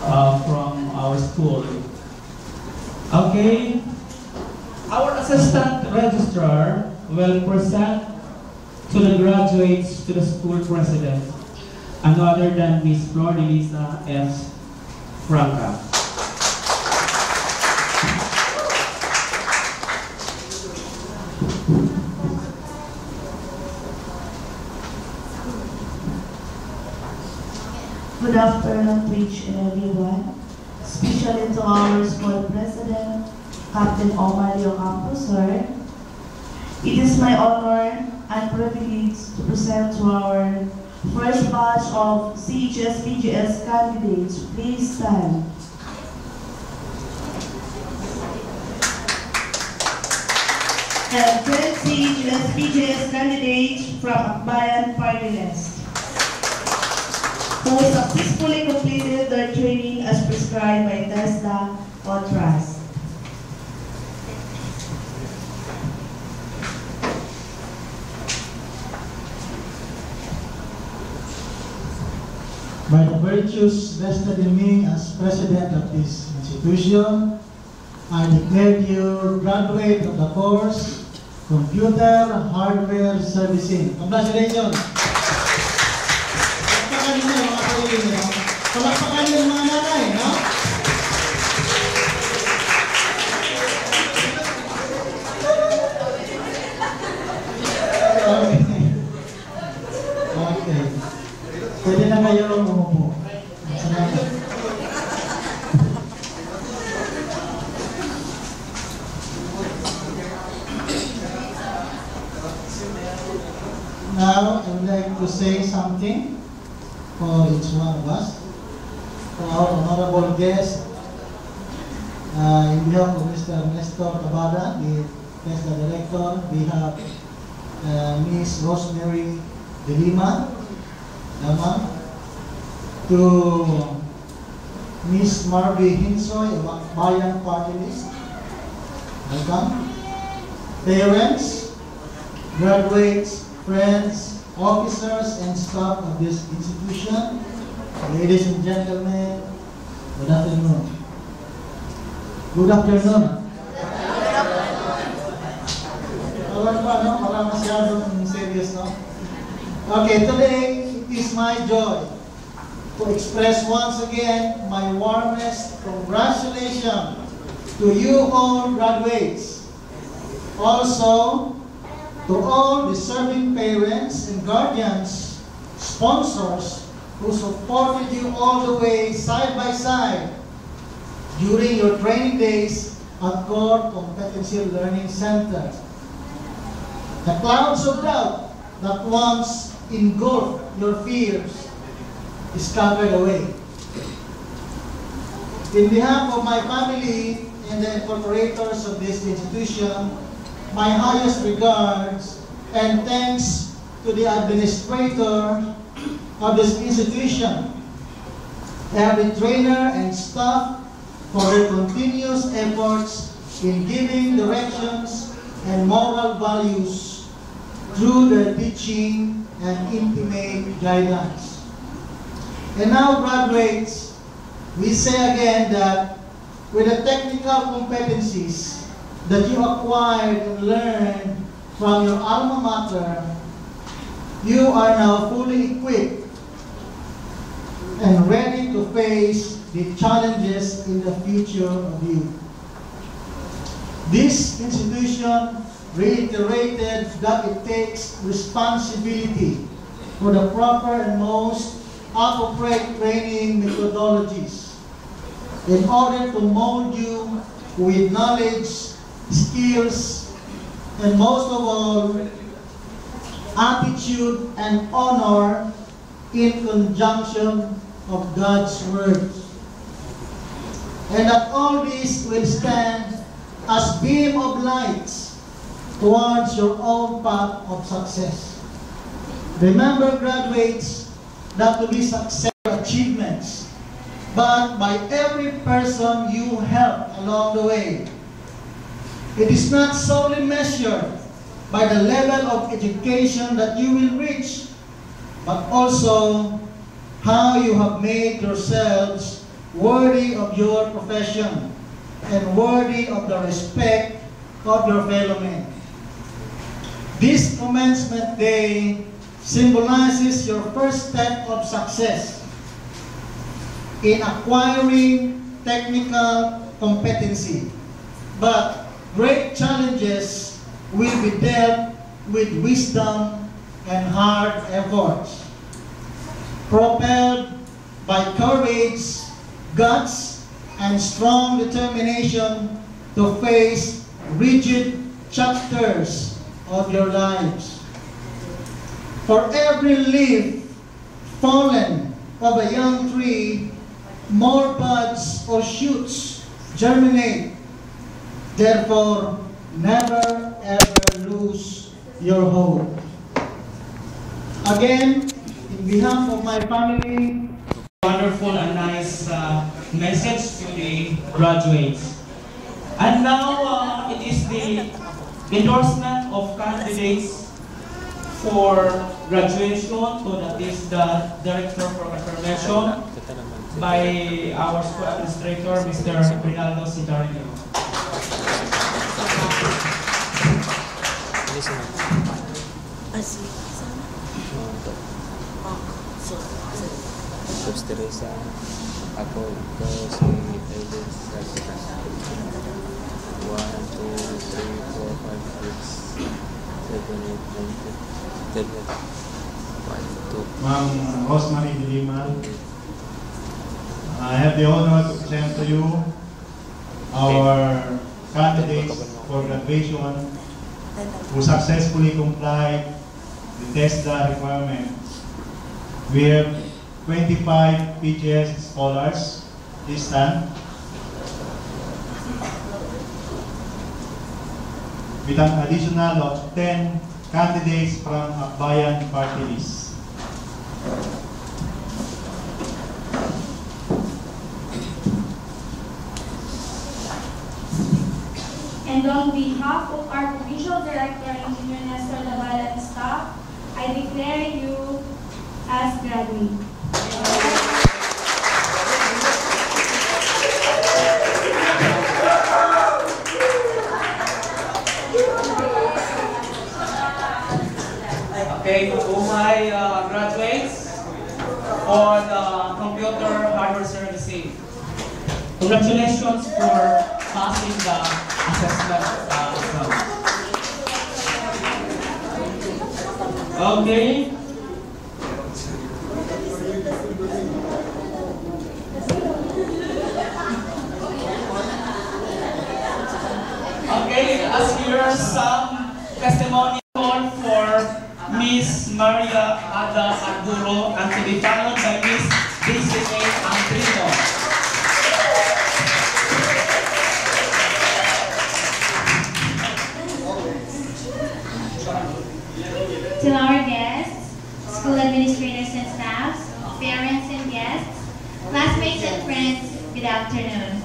from our school. Okay, our assistant registrar will present to the graduates to the school president, and other than Miss Flordelisa S. Franca. Good afternoon to each and everyone, especially to our school president, Captain Omar Leocampo, sir. It is my honor and privilege to present to our first batch of CHS PGS candidates. Please stand. And 10 CHS PGS candidates from Akbayan Party List, who successfully completed their training as prescribed by TESDA or TRUST. By the virtues vested in me as president of this institution, I declare you graduate of the course, Computer Hardware Servicing. Congratulations! Palakpakan nyo mga sarili nyo. Palakpakan nyo mga nanay, no? Okay. Pwede na kayo umupo. Salamat. Now, I would like to say something for each one of us. For our honorable guest, in behalf of Mr. Nestor Cabada, the TESDA Director, we have Ms. Rosemary De Lima, to Ms. Marby Hinsoy, of Akbayan Party List. Welcome. Parents, graduates, friends, officers, and staff of this institution, ladies and gentlemen, good afternoon. Good afternoon. Alam ba, no? Parang masyadong serious, no? Okay, today it is my joy to express once again my warmest congratulations to you all graduates. Also, to all deserving parents and guardians, sponsors who supported you all the way side by side during your training days at Core Competency Learning Center. The clouds of doubt that once engulfed your fears is covered away. In behalf of my family and the incorporators of this institution, my highest regards and thanks to the administrator of this institution, every trainer and staff for their continuous efforts in giving directions and moral values through their teaching and intimate guidance. And now, graduates, we say again that with the technical competencies that you acquired and learned from your alma mater, you are now fully equipped and ready to face the challenges in the future of you. This institution reiterated that it takes responsibility for the proper and most appropriate training methodologies in order to mold you with knowledge, skills, and most of all, attitude and honor in conjunction of God's Word. And that all this will stand as beam of lights towards your own path of success. Remember, graduates, that to be successful achievements, but by every person you help along the way. It is not solely measured by the level of education that you will reach, but also how you have made yourselves worthy of your profession and worthy of the respect of your fellow men. This commencement day symbolizes your first step of success in acquiring technical competency. But great challenges will be dealt with wisdom and hard efforts, propelled by courage, guts, and strong determination to face rigid chapters of your lives. For every leaf fallen of a young tree, more buds or shoots germinate. Therefore, never ever lose your hope. Again, in behalf of my family, Wonderful and nice message to the graduates. And now it is the endorsement of candidates for graduation. So that is the Director for Confirmation by our school administrator, Mr. Rinaldo Sidario. Terus Teresa, ako ito si David Sakitas. 1, 2, 3, 4, 5, 6, 7, 8, 9, 10, 1, 2. Ma'am Rosemary Diliman, I have the honor to present to you our candidates for graduation who successfully complied the TESDA requirement. We have 25 PGS scholars this time, with an additional of 10 candidates from Akbayan party list. And on behalf of our Provincial Director, Engineer Nestor Lavala and staff, I declare you as graduate. Okay, to my graduates for the computer hardware servicing. Congratulations for passing the assessment exam. Okay. Okay, as here's some testimony for Miss Maria Ada Arturo and to be followed by Miss DCA Antrino. To our guests, school administrators and staffs, parents and guests, classmates and friends, good afternoon.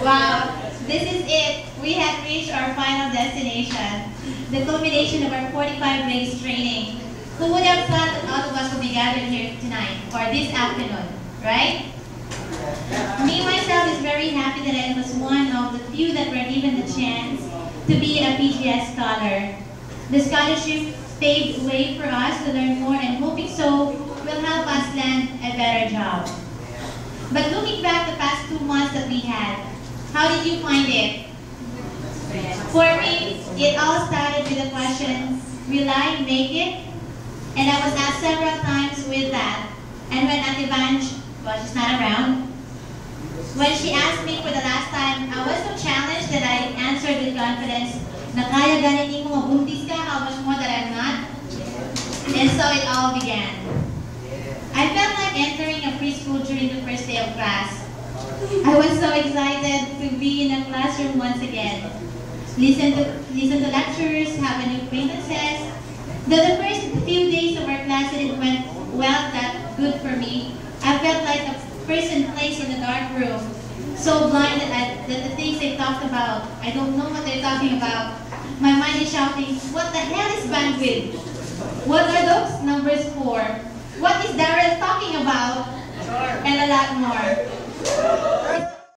Wow, this is it. We have reached our final destination, the culmination of our 45 days training. Who would have thought that all of us would be gathered here tonight, or this afternoon, right? Me, myself, is very happy that I was one of the few that were given the chance to be a PGS scholar. The scholarship paved the way for us to learn more, and hoping so will help us land a better job. But looking back the past 2 months that we had, how did you find it? For me, it all started with the question, will I make it? And I was asked several times with that. And when Ate Vange, well, she's not around, when she asked me for the last time, I was so challenged that I answered with confidence, na kaya ganitin mo mabuntis ka, how much more that I'm not? And so it all began. I felt like entering a preschool during the first day of class. I was so excited to be in a classroom once again. Listen to lectures, have new acquaintances. Though the first few days of our class didn't went well that good for me, I felt like a person placed in a dark room, so blind that the things they talked about, I don't know what they're talking about. My mind is shouting, what the hell is bandwidth? What are those numbers for? What is Daryl talking about? And a lot more.